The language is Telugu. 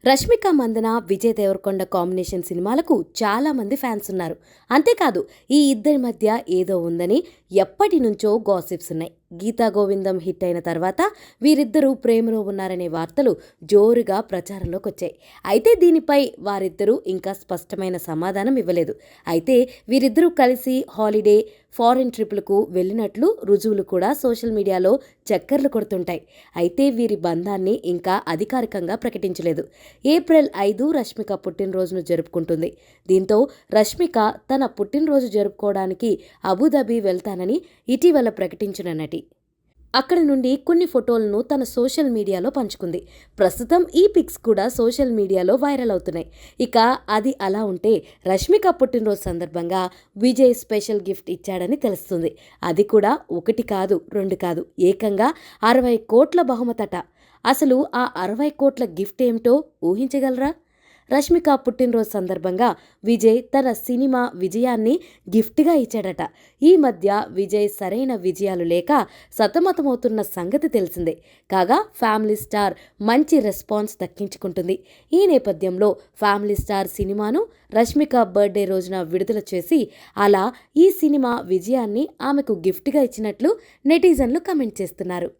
రష్మిక మందన విజయ్ దేవరకొండ కాంబినేషన్ సినిమాలకు చాలా మంది ఫ్యాన్స్ ఉన్నారు. అంతేకాదు ఈ ఇద్దరి మధ్య ఏదో ఉందని ఎప్పటి నుంచో గాసిప్స్ ఉన్నాయి. గీతా గోవిందం హిట్ అయిన తర్వాత వీరిద్దరూ ప్రేమలో ఉన్నారనే వార్తలు జోరుగా ప్రచారంలోకి వచ్చాయి. అయితే దీనిపై వారిద్దరూ ఇంకా స్పష్టమైన సమాధానం ఇవ్వలేదు. అయితే వీరిద్దరూ కలిసి హాలిడే, ఫారిన్ ట్రిప్లకు వెళ్ళినట్లు రుజువులు కూడా సోషల్ మీడియాలో చక్కర్లు కొడుతుంటాయి. అయితే వీరి బంధాన్ని ఇంకా అధికారికంగా ప్రకటించలేదు. ఏప్రిల్ 5 రష్మిక పుట్టినరోజును జరుపుకుంటుంది. దీంతో రష్మిక తన పుట్టినరోజు జరుపుకోవడానికి అబుదాబి వెళ్తానని ఇటీవల ప్రకటించిన నటి అక్కడి నుండి కొన్ని ఫోటోలను తన సోషల్ మీడియాలో పంచుకుంది. ప్రస్తుతం ఈ పిక్స్ కూడా సోషల్ మీడియాలో వైరల్ అవుతున్నాయి. ఇక అది అలా ఉంటే రష్మిక పుట్టినరోజు సందర్భంగా విజయ్ స్పెషల్ గిఫ్ట్ ఇచ్చాడని తెలుస్తుంది. అది కూడా ఒకటి కాదు, రెండు కాదు, ఏకంగా 60 కోట్ల బహుమతట. అసలు ఆ 60 కోట్ల గిఫ్ట్ ఏమిటో ఊహించగలరా? రష్మిక పుట్టినరోజు సందర్భంగా విజయ్ తన సినిమా విజయాన్ని గిఫ్ట్గా ఇచ్చాడట. ఈ మధ్య విజయ్ సరైన విజయాలు లేక సతమతమవుతున్న సంగతి తెలిసిందే. కాగా ఫ్యామిలీ స్టార్ మంచి రెస్పాన్స్ దక్కించుకుంటుంది. ఈ నేపథ్యంలో ఫ్యామిలీ స్టార్ సినిమాను రష్మిక బర్త్డే రోజున విడుదల చేసి అలా ఈ సినిమా విజయాన్ని ఆమెకు గిఫ్ట్గా ఇచ్చినట్లు నెటిజన్లు కమెంట్ చేస్తున్నారు.